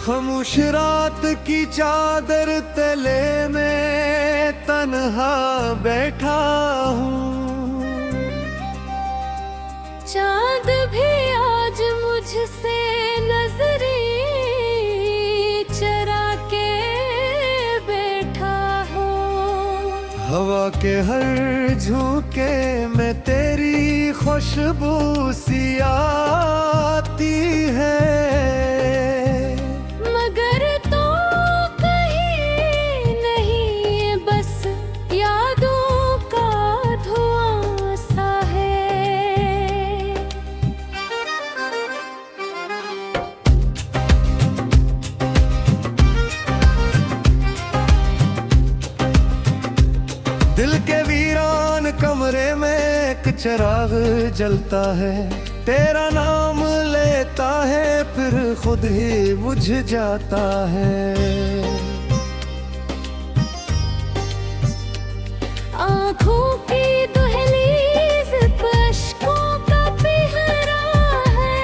खामोश रात की चादर तले में तन्हा बैठा हूँ। चाँद भी आज मुझसे नजरें चरा के बैठा हो। हवा के हर झोंके में तेरी खुशबू सी आती है। दिल के वीरान कमरे में एक चिराग जलता है। तेरा नाम लेता है फिर खुद ही बुझ जाता है। आँखों की दहलीज पे अश्कों का पहरा है।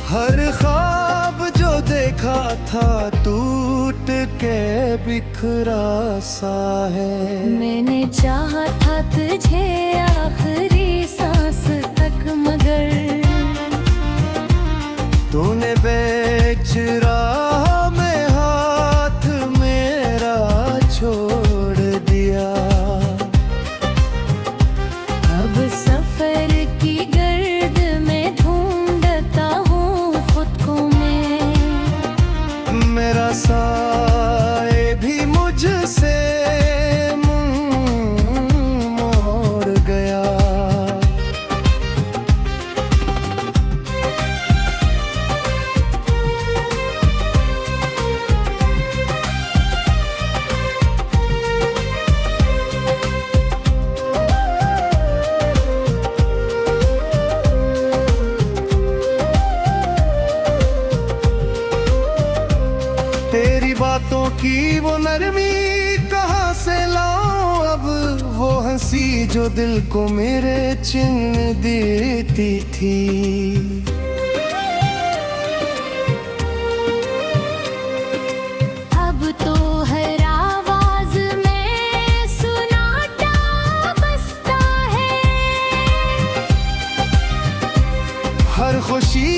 हर ख्वाब जो देखा था टूट के बिखरा सा है। मैंने चाहा था तुझे आखिरी सांस तक मगर तूने बेच राह में हाथ मेरा छोड़ दिया। अब सफर की गर्द में ढूंढता हूँ खुद को मैं। मेरा साए भी मुझसे मोड़ गया। तेरी बातों की वो नरमी कहाँ से लाऊं अब, वो हंसी जो दिल को मेरे चिन्ह देती थी। अब तो हर आवाज में सुनाता बसता है। हर खुशी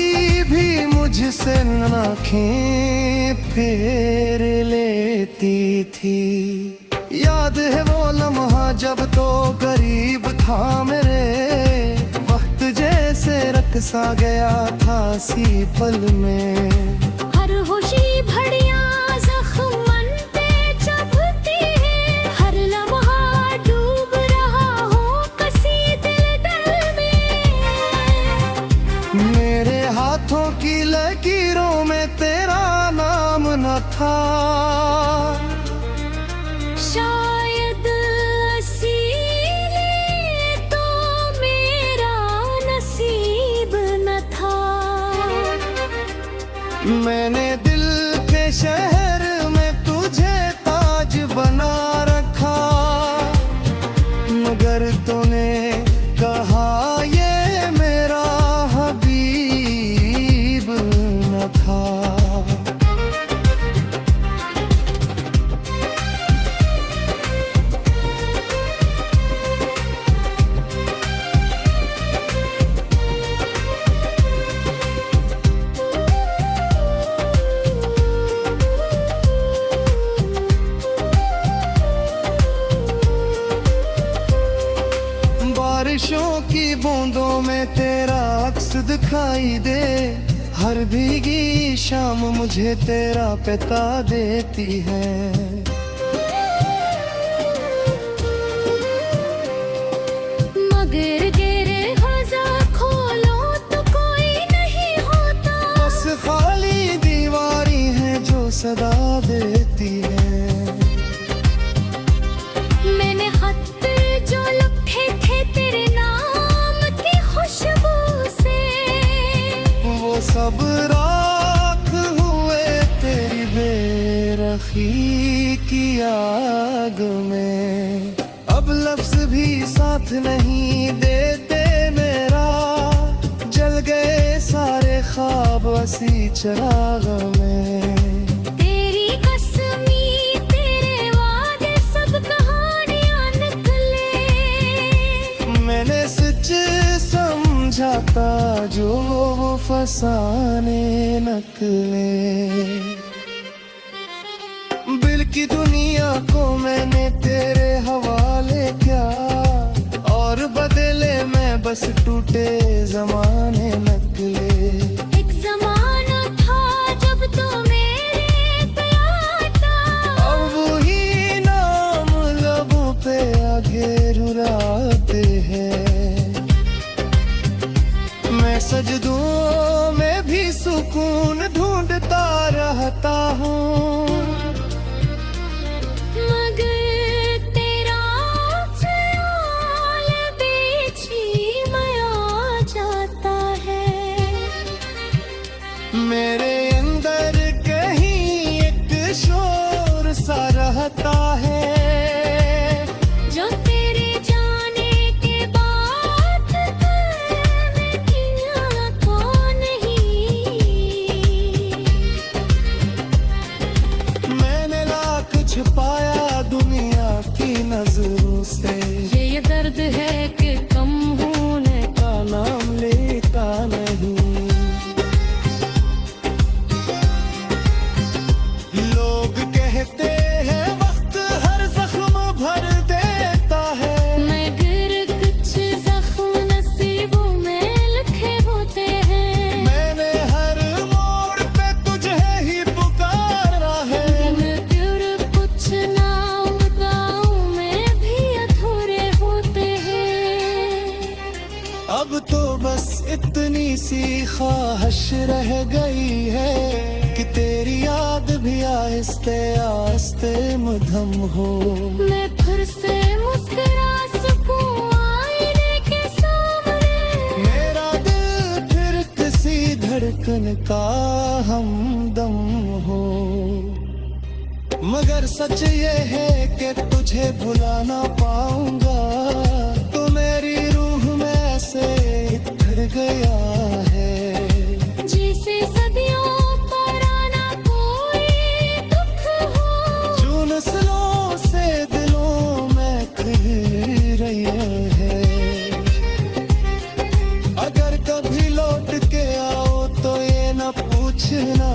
भी मुझसे आँखें फेर लेती थी। याद है वो लम्हा जब तो करीब था मेरे, वक्त जैसे रक़्सा गया था सी पल में। हर खुशी भड़िया जख्म मन पे चुभती है। हर लम्हा डूब रहा हो कसी दिल दर में। मेरे हाथों की लकीरों में तेरा नाम न था। शायद इसीलिए तो मेरा नसीब न था। मैंने दिल के शहर में तुझे ताज बना रखा, मगर तूने कहा ये मेरा हबीब न था। बारिशों की बूंदों में तेरा अक्स दिखाई दे। हर भीगी शाम मुझे तेरा पिता देती है। मगर गिरे खजा खोलो तो कोई नहीं होता। बस खाली दीवारी है जो सदा देती है। मैंने खत जो लिखे थे तेरे नाम की खुशबू से, वो सब राख हुए तेरी बेरखी की आग में। अब लफ्ज भी साथ नहीं देते मेरा, जल गए सारे ख्वाब हसी चराग में। तेरी कसमी तेरे वादे सब कहानियां निकले। मैंने सच समझा था जो वो फसाने नकले। दिल की दुनिया को मैंने तेरे हवाले किया और बदले मैं बस टूटे जमाने नकले। एक जमाना था जब तो मेरे पे आता। अब वही नाम लबों पे आगे रुलाते हैं। मैं सजदों में भी सुकून ढूंढता रहता हूँ। मगर तेरा ख्याल बीच ही में आ जाता है। मेरे अंदर कहीं एक शोर सा रहता है जो तेरे जाने के बाद करने की आंखों नहीं। मैंने लाख छिपाया दुनिया की नजरों से। ये दर्द है कि कम होने का नाम लेता नहीं। लोग कहते हैं वक्त हर जख्म भर देता है। मगर कुछ जख्म नसीबों में लिखे होते हैं। मैंने हर मोड़ पे तुझे ही पुकारा है। मगर कुछ नाम गाँव में भी अधूरे होते हैं। अब तो बस इतनी सी ख्वाहिश रह गई है कि तेरी याद भी आहिस्ते आहिस्ते मधम हो। मैं फिर से मुस्कुरा सकूं आईने के सामने। मेरा दिल फिर किसी धड़कन का हमदम हो। मगर सच ये है कि तुझे भुला ना पाऊंगा। तो मेरी रूह में से उतर गया है। जिसे सदियों पुराना कोई दुख हो। जो नस्लों से दिलों में खिल रही है। अगर कभी लौट के आओ तो ये न पूछना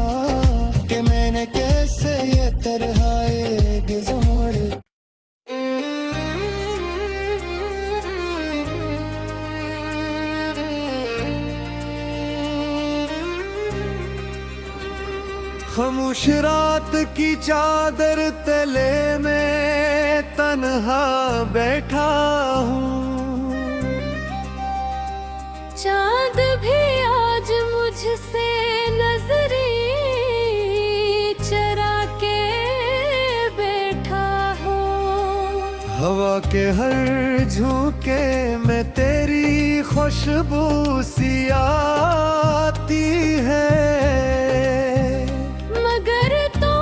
कि मैंने कैसे ये तरहाए गुजारे। खामोश रात की चादर तले में तन्हा बैठा हूँ। चाँद भी आज मुझसे नजरें चरा के बैठा हो। हवा के हर झोंके में तेरी खुशबू सी आती है। मगर तो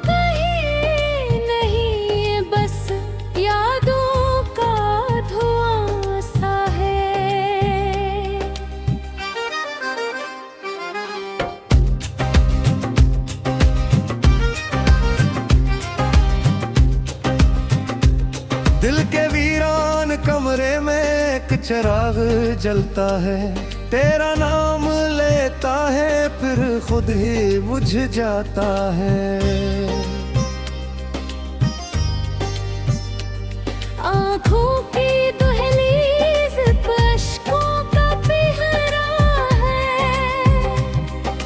कहीं नहीं बस यादों का धुआं सा है। दिल के वीरान कमरे में एक चिराग जलता है। तेरा नाम लेता है फिर खुद ही बुझ जाता है। आँखों की दहलीज पे अश्कों का पहरा है।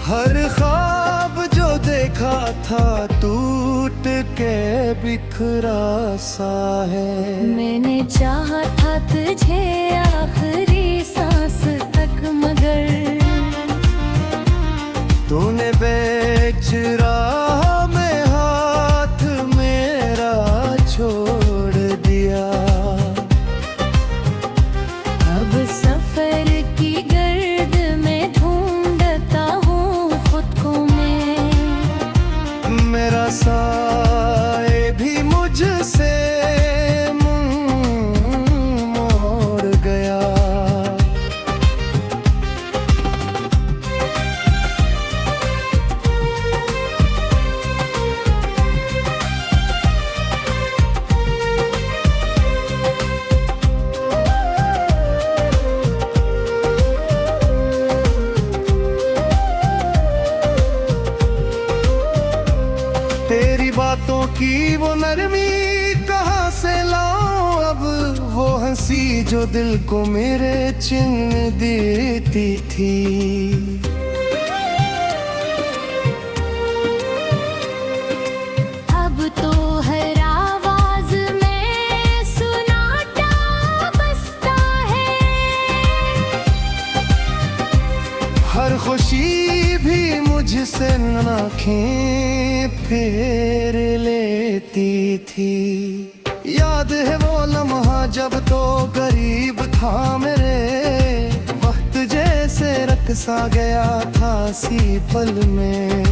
हर ख्वाब जो देखा था टूट के बिखरा सा है। मैंने चाहा था तुझे आखिरी सांस तक मगर तूने बेच राह में हाथ मेरा छोड़ दिया। अब सफर की गर्द में ढूंढता हूँ खुद को मैं। मेरा साए भी मुझसे मुंह मोड़ गया। हंसी जो दिल को मेरे चिन्ह देती थी। अब तो हर आवाज में सुनाटा बसता है, हर खुशी भी मुझसे आँखें फेर लेती थी। याद है वो लम्हा जब तो करीब था मेरे, वक्त जैसे रक़्सा गया था सी पल में।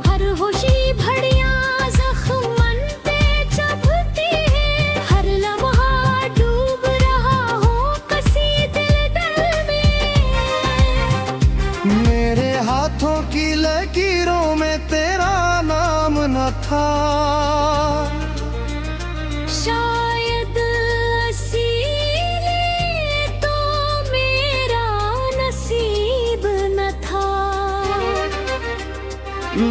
हर खुशी भड़िया जख्म मन पे चुभती है, हर लम्हा डूब रहा हो कसी दिल दर में। मेरे हाथों की लकीरों में तेरा नाम न था, शायद इसीलिए तो मेरा नसीब न था।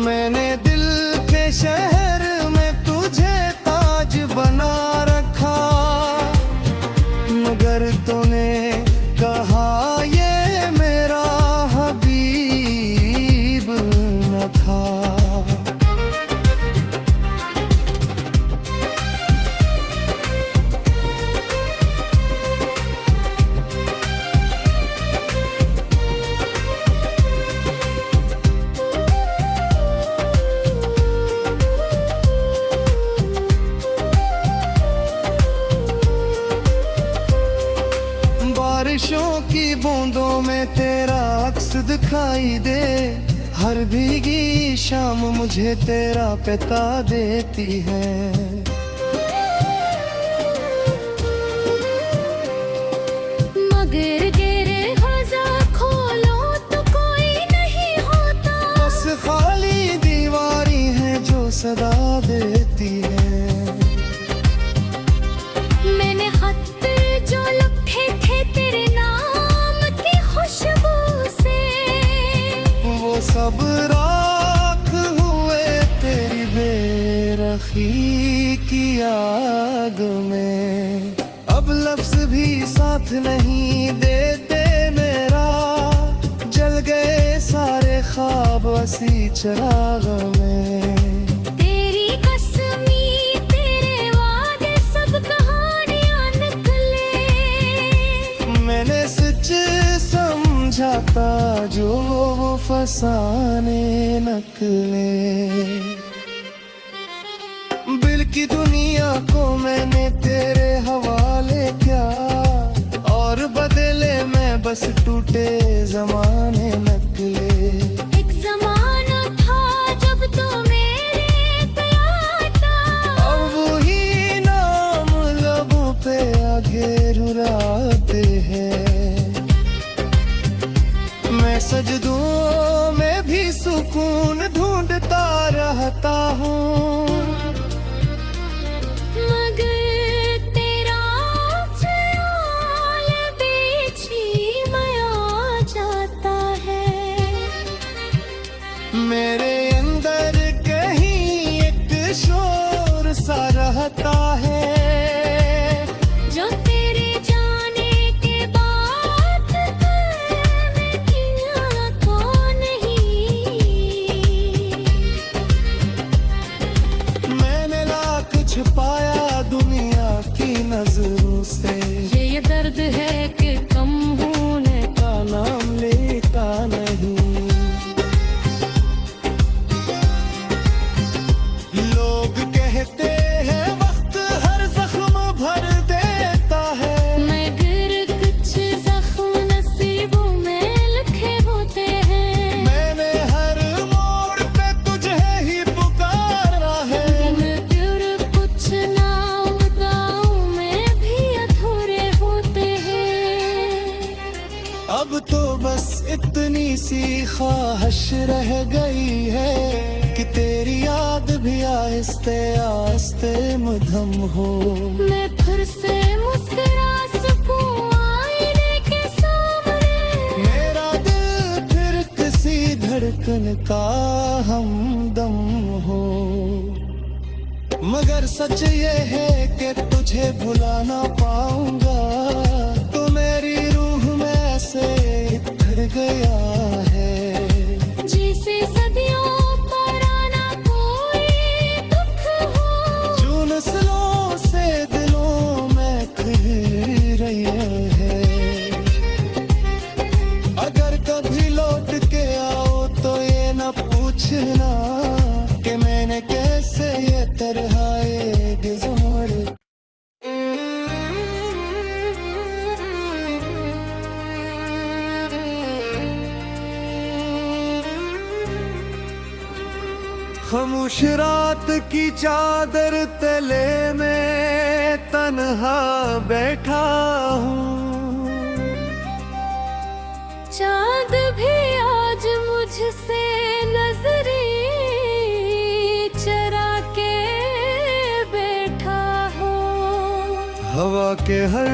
मैंने दिल के शहर में तुझे ताज बना रखा, मगर तूने कहा ये मेरा हबीब न था। बारिशों की बूंदों में तेरा अक्स दिखाई दे, हर भीगी शाम मुझे तेरा पिता देती है। मगर गिरे खजा खोलो तो कोई नहीं होता, बस खाली दीवारी है जो सदा देती है। मैंने खत जो लिखे थे तेरे नाम की खुशबू से, वो सब राख हुए तेरी बेरखी की आग में। अब लफ्ज भी साथ नहीं देते मेरा, जल गए सारे ख्वाब उसी चिराग में। तेरी कसमी तेरे वादे सब कहानियां निकले, मैंने सच समझा था जो वो फसाने नकले। दिल की दुनिया को मैंने तेरे हवाले किया, और बदले में बस टूटे जमाने नकले। एक जमाना था जब तो मेरे प्यार था, अब वही नाम लबों पे आगे रुलाते हैं। मैं सजदों में भी सुकून ढूंढता रहता हूँ, मगर तेरा ख्याल बीच ही में आ जाता है। मेरे अंदर कहीं एक शोर सा रहता है, जो तेरे जाने के बाद करने की आंखों नहीं। मैंने लाख छुपाया दुनिया की नजरों से, ये दर्द है कि कम होने का नाम लेता नहीं। लोग कहते हैं वक्त हर जख्म भर देता है, मगर कुछ जख्म नसीबों में लिखे होते हैं। मैंने हर मोड़ पे तुझे ही पुकारा है, मगर कुछ नामुदाओं में भी अधूरे होते हैं। अब तो बस इतनी सी ख्वाहिश रह गई है कि तेरी याद भी आहिस्ते आहिस्ते मधम हो। मैं फिर से मुस्कुरा सकूं आईने के सामने, मेरा दिल फिर किसी धड़कन का हमदम हो। मगर सच ये है कि तुझे भुला ना पाऊंगा, खामोश रात की चादर तले में तन्हा बैठा हूँ। चाँद भी आज मुझसे नजरें चरा के बैठा हो। हवा के हर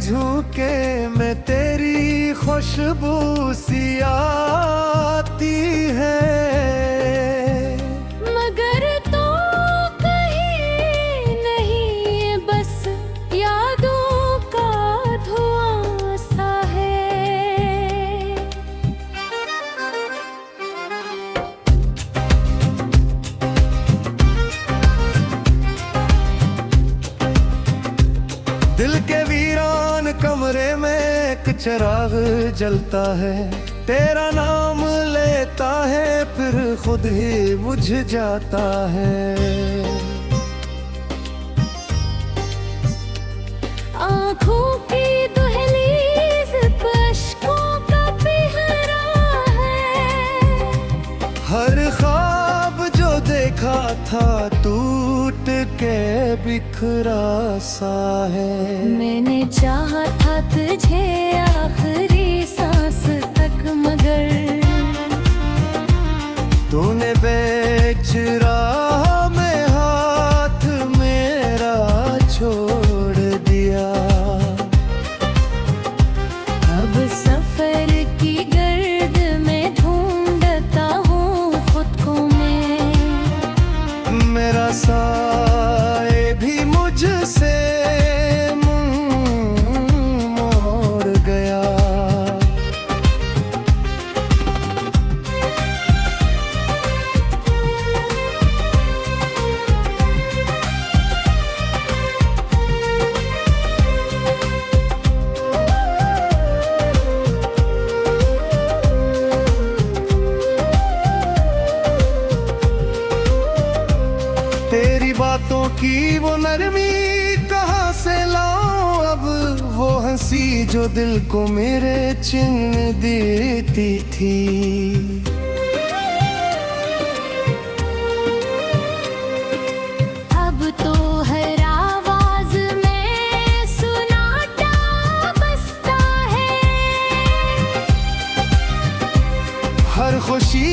झोंके में तेरी खुशबू सी आती है। मगर तो कहीं नहीं, बस यादों का धुआं सा है। दिल के वीरान कमरे में एक चिराग जलता है। तेरा नाम लेता है फिर खुद ही बुझ जाता है। आँखों की दहलीज पे अश्कों का पहरा है। हर ख्वाब जो देखा था टूट के बिखरा सा है। मैंने चाहा था तुझे आखिरी सांस तक, मगर तूने बेच राह में हाथ मेरा छोड़ दिया। अब सफर की गर्द में ढूंढता हूँ खुद को मैं। मेरा साए भी मुझसे मुंह मोड़ गया। तेरी बातों की वो नरमी कहाँ से लाऊं अब, वो हंसी जो दिल को मेरे चिन्ह देती थी। अब तो हर आवाज में सुनाटा बसता है। हर खुशी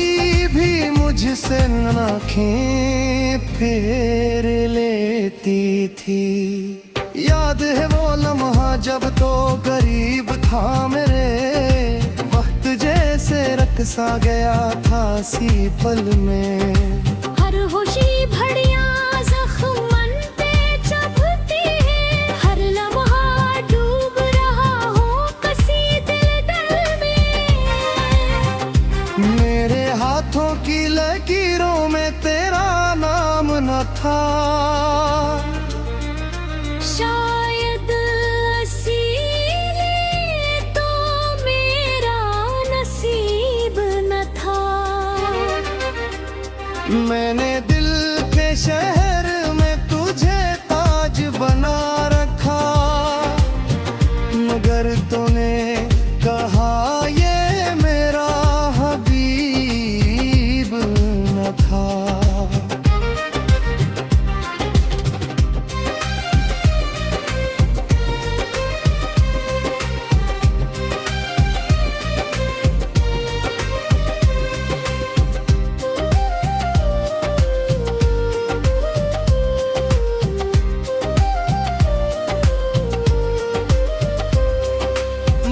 भी मुझसे आँखें फेर लेती थी। याद है वो लम्हा जब तो करीब था मेरे, वक्त जैसे रक़्सा गया था सी पल में। हर खुशी भड़िया जख्म मन पे चुभती है। हर लम्हा डूब रहा हो कसी दिल दर में। मेरे हाथों की लकीरों में तेरा नाम न था। शायद इसीलिए तो मेरा नसीब न था। मैंने दिल के शहर में तुझे ताज बना रखा, मगर तूने कहा ये मेरा हबीब न था।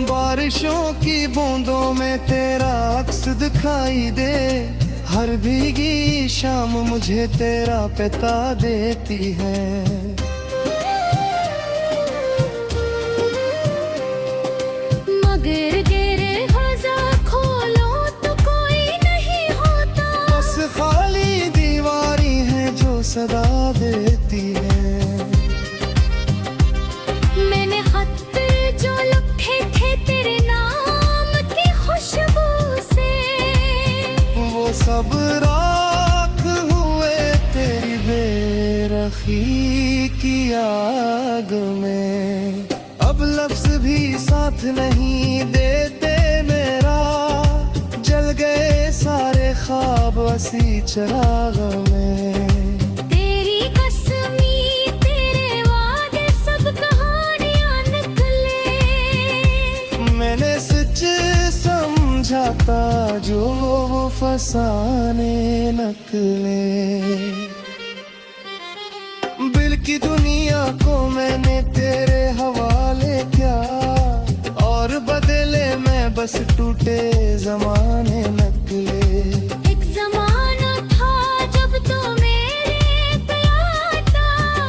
बारिशों की बूंदों में तेरा अक्स दिखाई दे। हर भीगी शाम मुझे तेरा पिता देती है। मगर गिरे खजा खोलो तो कोई नहीं होता। बस खाली दीवारी है जो सदा देती है। मैंने खत जो लिखे थे तेरे नाम की खुशबू से, वो सब राख हुए तेरी बेरखी की आग में। अब लफ्ज भी साथ नहीं देते मेरा, जल गए सारे ख्वाब हसी चराग में। तेरी कसमी तेरे वादे सब कहानियां निकले। मैंने सच समझा था जो वो फसाने नकले। दिल की दुनिया को मैंने तेरे हवाले किया और बदले मैं बस टूटे जमाने नकले। एक जमाना था जब तो मेरे पे आता।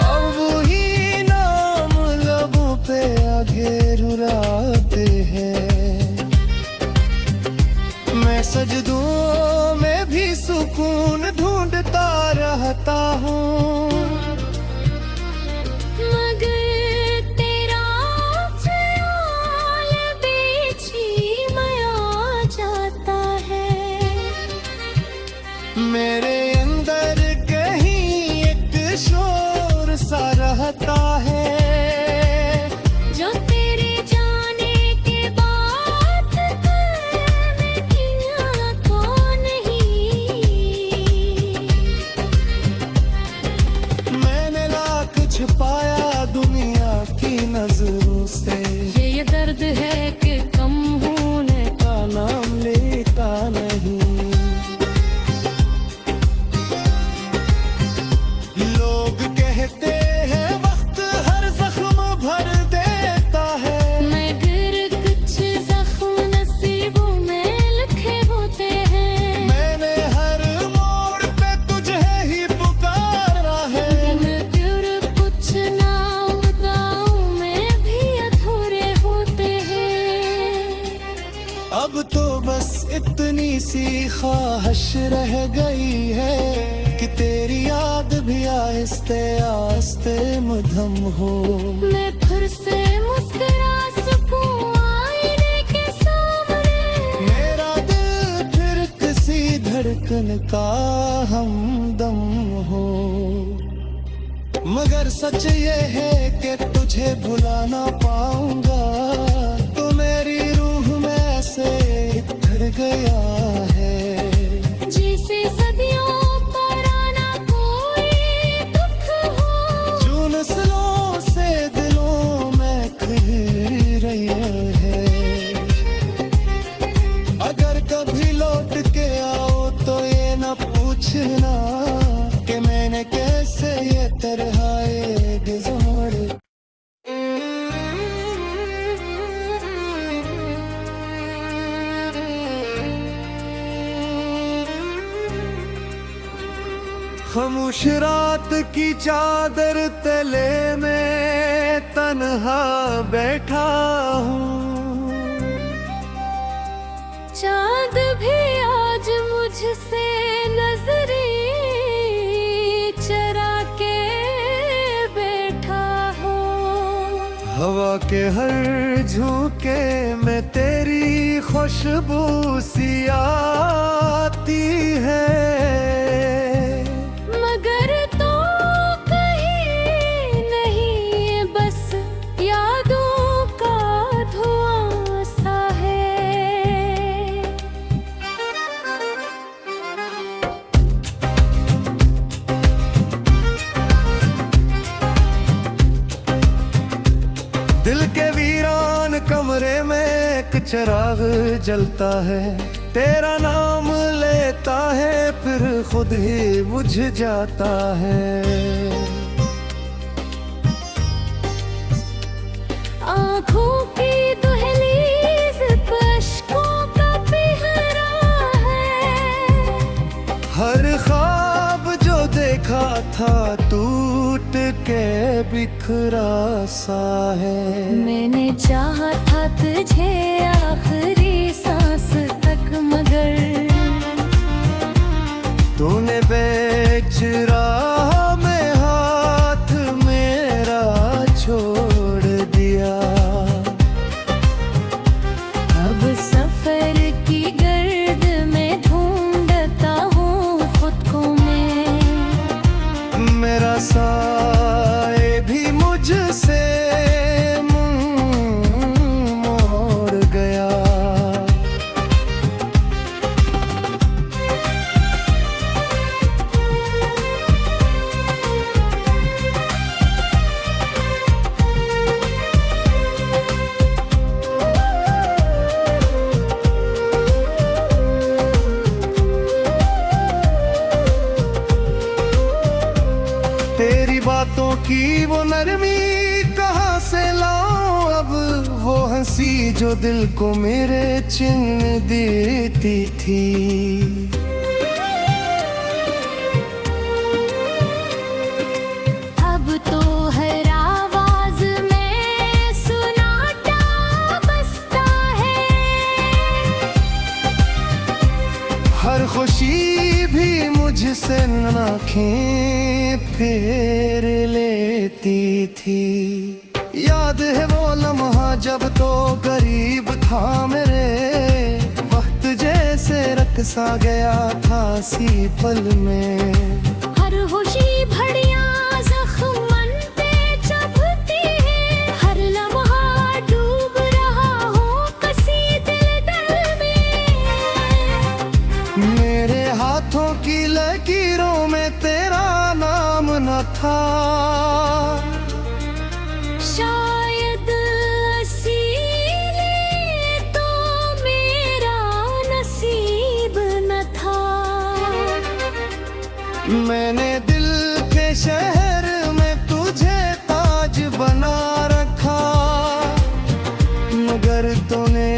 अब वही नाम लबों पे आगे रुलाते हैं। मैं सजदों में भी सुकून ढूंढता रहता हूँ। मगर तेरा ख्याल बीच ही में आ जाता है। मेरे अंदर कहीं एक शोर सा रहता है जो तेरे जाने के बाद करने दिया तो नहीं। मैंने लाख छुपाया दुनिया की नजरों से। ये दर्द है कि कम होने का नाम लेता नहीं। लोग कहते हैं वक्त हर जख्म भर देता है। मगर कुछ जख्म नसीबों में लिखे होते हैं। मैंने हर मोड़ पे तुझे ही पुकारा है। मगर कुछ नामुदाओं में भी अधूरे होते हैं। अब तो बस इतनी सी ख्वाहिश रह गई है कि तेरी याद भी आहिस्ते आहिस्ते मधम हो। मैं फिर से मुस्कुरा सकूं आईने के सामने। मेरा दिल फिर किसी धड़कन का हमदम हो। मगर सच ये है कि तुझे भुला ना पाऊंगा। तो मेरी रूह में से उतर गया है। जिसे सदियों पुराना कोई दुख हो। जो नस्लों से दिलों में खिल रही है। अगर कभी लौट के आओ तो ये न पूछना कि मैंने कैसे ये तरहाए गुजारे। खामोश रात की चादर तले में तन्हा बैठा हूँ। चाँद भी आज मुझसे नजरें चरा के बैठा हो। हवा के हर झोंके में तेरी खुशबू सी आती है। मगर तो कहीं नहीं बस यादों का धुआं सा है। दिल के वीरान कमरे में एक चिराग जलता है। तेरा नाम लेता है फिर खुद ही बुझ जाता है। आँखों की दहलीज पे अश्कों का पहरा है। हर ख्वाब जो देखा था टूट के बिखरा सा है। मैंने चाहा था तुझे आखिरी सांस तक मगर तूने बेच राह में हाथ मेरा छोड़ दिया। अब सफर की गर्द में ढूंढता हूँ खुद को मैं। मेरा साए भी मुझसे मुंह मोड़ गया। हंसी जो दिल को मेरे चिन्ह देती थी। अब तो हर आवाज में सुनाता बसता है, हर खुशी भी मुझसे आँखें फेर लेती थी। याद है वो लम्हा जब तो करीब था मेरे, वक्त जैसे रक़्सा गया था सी पल में। हर खुशी भड़िया जख्म मन पे चुभती है, हर लम्हा डूब रहा हो कसी दिल दर में। मेरे हाथों की लकीरों में तेरा नाम न था, शायद इसीलिए तो मेरा नसीब न था। मैंने दिल के शहर में तुझे ताज बना रखा, मगर तूने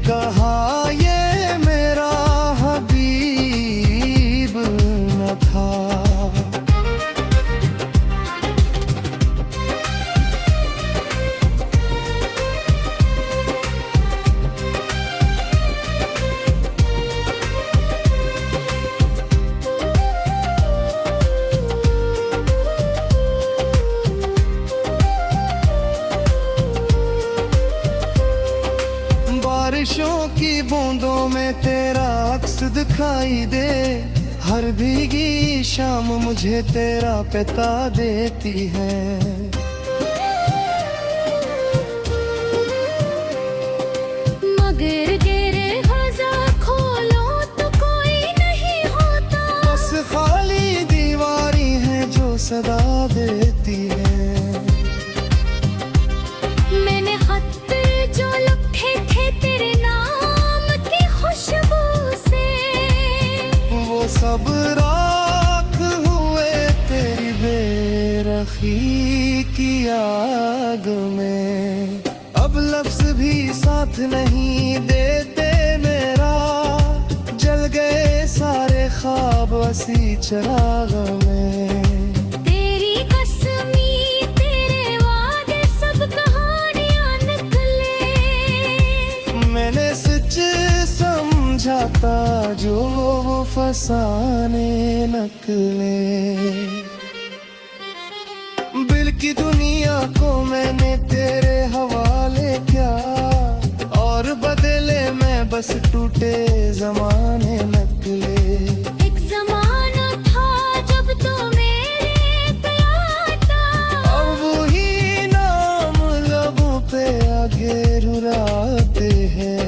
कहा ये मेरा हबीब न था। बारिशों की बूंदों में तेरा अक्स दिखाई दे, हर भीगी शाम मुझे तेरा पिता देती है। मगर गिरे खजा खोलो तो कोई नहीं होता, बस खाली दीवारी है जो सदा देती है। मैंने खत जो लिखे थे तेरे नाम की खुशबू से, वो सब राख हुए तेरी बेरखी की आग में। अब लफ्ज भी साथ नहीं देते मेरा, जल गए सारे ख्वाब उसी चिराग में। तेरी कसमी तेरे वादे सब कहानियां निकले, मैंने सच समझाता जो वो फसाने नकले। बिल की दुनिया को मैंने तेरे हवाले किया, और बदले मैं बस टूटे जमाने नकले। एक जमाना था जब तो मेरे पे आता, अब वही नाम लबों पे आगे रुलाते हैं।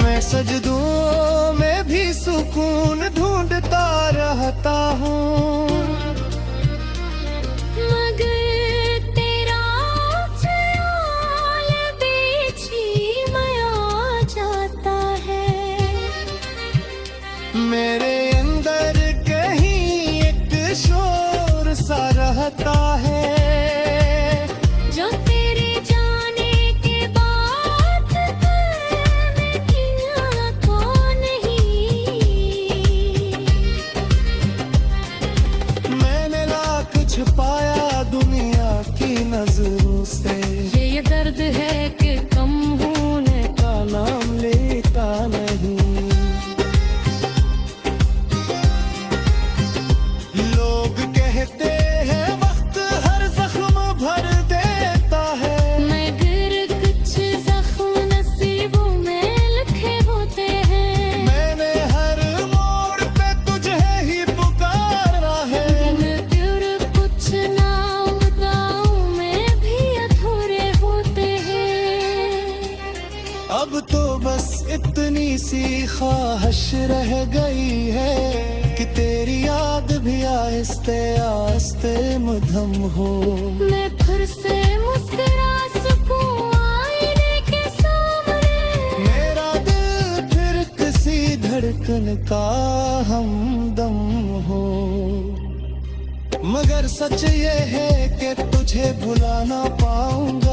मैं सजदों में भी सुकून ढूंढता रहता हूँ, मगर तेरा ख्याल बीच ही में आ जाता है। मेरे अंदर कहीं एक शोर सा रहता है, जो तेरे जाने के बाद करने की को नहीं। मैंने लाख छुपाया दुनिया की नजरों से, ये दर्द है कि कम होने का नाम लेता नहीं। लोग कहते हैं वक्त हर जख्म भर देता है, मगर कुछ जख्म नसीबों में लिखे होते हैं। मैंने हर मोड़ पे तुझे ही पुकारा है, मगर कुछ नामुदाओं में भी अधूरे होते हैं। अब तो बस इतनी सी ख्वाहिश रह गई है कि तेरी याद भी आहिस्ते आहिस्ते मधम हो। मैं फिर से मुस्कुरा सकूं आईने के सामने, मेरा दिल फिर किसी धड़कन का हमदम हो। मगर सच ये है कि तुझे भुला ना पाऊंगा,